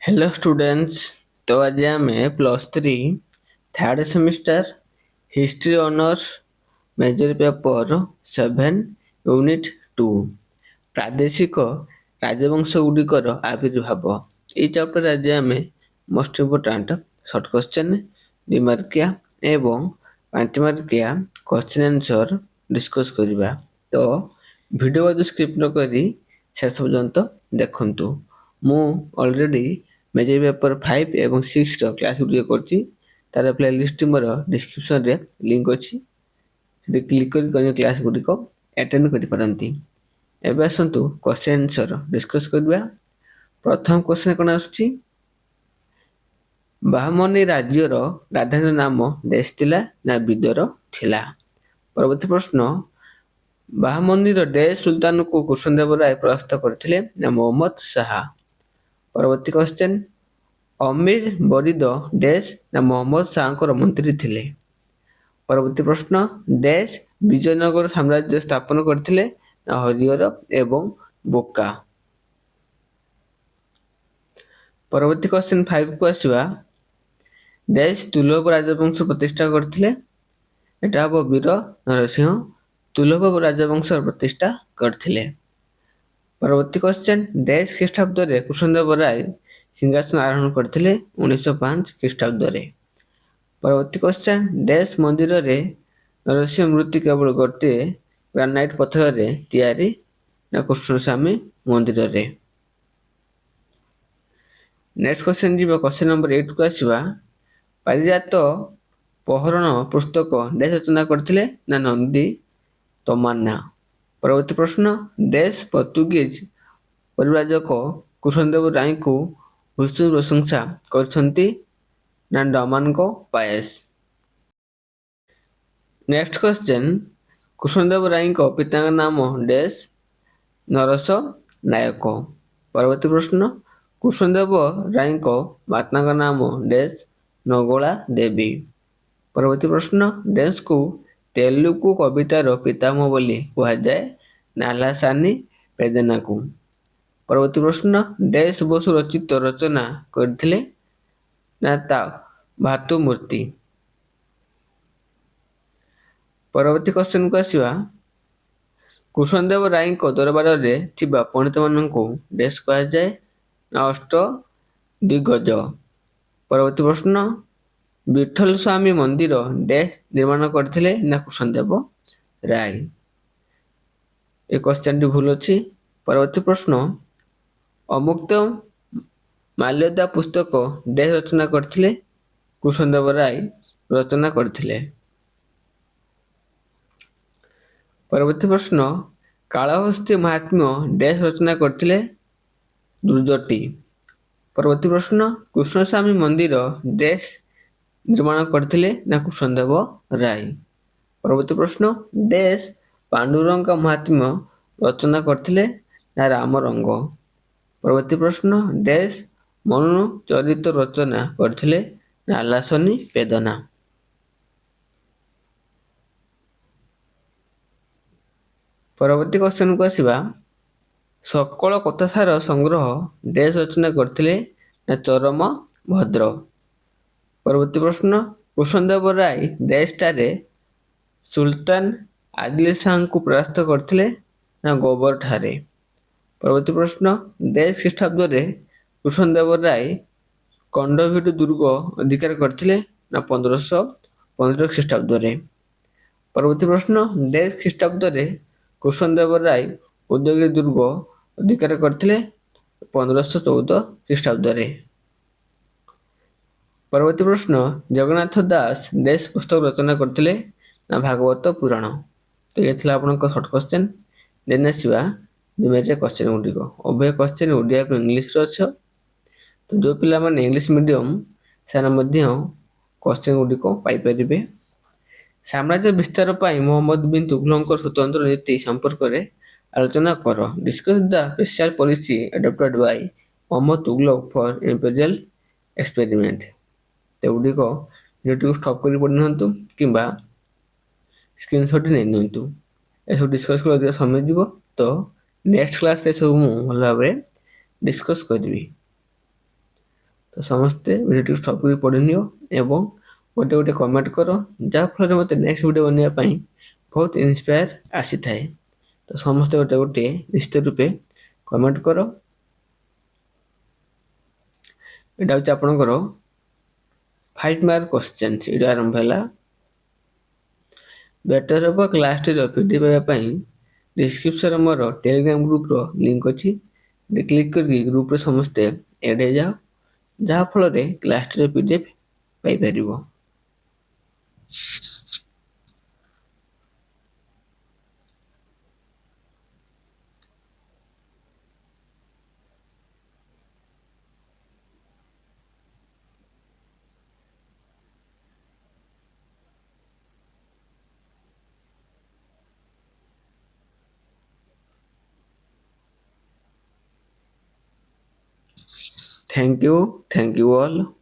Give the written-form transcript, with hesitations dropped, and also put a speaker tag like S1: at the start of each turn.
S1: Hello students. तो आज आम +3 third semester history honours major paper 7 unit 2 प्रादेशिक राजवंश गुड़िकर आविर्भाव ये चैप्टर आज आम मोस्ट इम्पोर्टाट सर्ट क्वेश्चन 2 मार्किया एवं 5 मार्किया क्वेश्चन आंसर डिस्कस करवा। तो वीडियो को स्किप न करी शेष पर्यंत देखंतु। मु ऑलरेडी मेजर पेपर 5 एवं 6 रो क्लास गुडी करछि तार प्लेलिस्ट मोर डिस्क्रिप्शन रे लिंक अछि सेठी क्लिक करी कने क्लास गुडी को अटेंड करि परंती। एबे आसंतु क्वेश्चन आंसर डिस्कस करबा। प्रथम क्वेश्चन कोन आछि बाहमनी राज्यर राजधानी नाम देश थिला ना विदर थिला। परवर्ती प्रश्न बाहमनीर डेश सुल्तान को कृष्णदेव राय परास्त करथिले ना मोहम्मद शाह। परवर्ती क्वेश्चन अमीर बरिद डैश ना मोहम्मद शाह मंत्री थिले। परवर्ती प्रश्न डैश विजयनगर साम्राज्य स्थापन करथिले ना हरिहर एवं बोका। परवर्ती क्वेश्चन 5 को आसीबा डैश तुलभ राजवंश प्रतिष्ठा करथिले। एटा हबो वीर नरसिंह तुलभ राजवंश प्रतिष्ठा करथिले। परवर्ती क्वेश्चन डैश ख्रीष्टाब्द रे कृष्णदेव राय सिंहासन आरोहण करथिले 1905 ख्रीष्टाब्द रे। परवर्ती क्वेश्चन डैश मंदिर रे नरसिंह मूर्ति केवल गोटे ग्रेनाइट पत्थर रे तैयारी ना कृष्णस्वामी मंदिर रे। नेक्स्ट क्वेश्चन जीवा क्वेश्चन नंबर 8 को आसीबा पारिजात पहरण पुस्तक डैश रचना करथिले ना नंदी तमान्ना। परवर्ती प्रश्न डैश पोर्तुगीज परिव्राजक कृष्णदेव राय को भूषण प्रशंसा करछंती ना डमान को पायस। नेक्स्ट क्वेश्चन कृष्णदेव राय को पिता का नाम डैश नरस नायक। परवर्ती प्रश्न कृष्णदेव राय को माता का नाम डैश नगला देवी। परवर्ती प्रश्न डैश को तेलुगु कवितार पितामह बोली कहा जाए नालासानी पेदना को। परवर्ती प्रश्न डैश बसु रचित रचना करथिले ना ता भातु मूर्ति। परवर्ती क्वेश्चन को आसीबा कृष्णदेव राय को दरबार रे थिबा पंडित माननकु डैश कहा जाए ना अष्ट दिग्गज। परवर्ती प्रश्न विठल स्वामी मंदिर डैश निर्माण करथिले ना कृष्णदेव राय। ए क्वेश्चन भूल अछि। परवर्ती प्रश्न अमुक्त माल्यदा पुस्तक डैश रचना करथिले कृष्णदेव राय रचना करथिले। परवर्ती प्रश्न कालहस्ती महात्म्य डैश रचना करथिले दुर्जटी। परवर्ती प्रश्न कृष्णस्वामी मंदिर डैश निर्माण करथिले ना कृष्णदेव राय। परवर्ती प्रश्न डैश पांडुरंग महात्म्य रचना करथिले ना रामरंग। परवर्ती प्रश्न डैश मनु चरित्र रचना करथिले ना आलासनी पेदना। परवर्ती क्वेश्चन को आसीबा सकल कथासार संग्रह डैश रचना करथिले ना चरम भद्र। परवर्ती प्रश्न कृष्णदेव राय डैश टारे सुल्तान आदिल शाह को परास्त करथिले ना गोबर ठारे। परवर्ती प्रश्न डैश ख्रीष्टाब्द रे कृष्णदेव राय कंडभिटु दुर्ग अधिकार करथिले ना 1515 ख्रीष्टाब्द रे। परवर्ती प्रश्न डैश ख्रीष्टाब्द रे कृष्णदेव राय उदयगिरी दुर्ग अधिकार करथिले 1514 ख्रीष्टाब्द रे। परवर्ती प्रश्न जगन्नाथ दास डैश पुस्तक रचना करथिले ना भागवत पुराण। तो ये थिला आपनका शॉर्ट क्वेश्चन। देन आसीबा निमेरे क्वेश्चन गुडी को उभय क्वेश्चन ओडिया को इंग्लिश रो छ। तो जो पिला माने इंग्लिश मीडियम सारा मध्य क्वेश्चन गुडी को पाई परिबे। साम्राज्य विस्तार पाई मोहम्मद बिन तुगलक स्वतंत्र नीति संपर्क रे आलोचना करो। Discuss the special policy adopted by Muhammad Tughlaq for imperial experiment. तो गुडी को वीडियो को स्टॉप करी पड़नंतु किबा स्क्रीनशॉट नै नंतु ए सब डिस्कस कर दिया समय जीवो। तो नेक्स्ट क्लास रे सब मु भल भाबरे डिस्कस करबी। ତ ସମସ୍ତେ ଭିଡ଼ିଓଟି ଷ୍ଟପ୍ କରି ପଢ଼ିନିଅ ଏବଂ ଗୋଟେ କମେଣ୍ଟ କର, ଯାହାଫଳରେ ମୋତେ ନେକ୍ସଟ ଭିଡ଼ିଓ ବନେଇବା ପାଇଁ ବହୁତ ଇନ୍ସପାୟାର ଆସିଥାଏ। ତ ସମସ୍ତେ ଗୋଟେ ନିଶ୍ଚିତ ରୂପେ କମେଣ୍ଟ କର। ଏଇଟା ହେଉଛି ଆପଣଙ୍କର 5 ମାର୍କ କ୍ୱେଶ୍ଚନ୍। ଏଇଟା ଆରମ୍ଭ ହେଲା। ବେଟର ହେବ କ୍ଲାସଟିର ପିଡିଏଫ୍ ପାଇବା ପାଇଁ ଡିସ୍କ୍ରିପ୍ସନରେ ମୋର ଟେଲିଗ୍ରାମ ଗ୍ରୁପର ଲିଙ୍କ ଅଛି। କ୍ଲିକ୍ କରିକି ଗ୍ରୁପରେ ସମସ୍ତେ ଏଡ୍ ହେଇଯାଅ, ଯାହାଫଳରେ କ୍ଲାସଟିର ପିଡିଏଫ୍ ପାଇପାରିବ। Thank you all.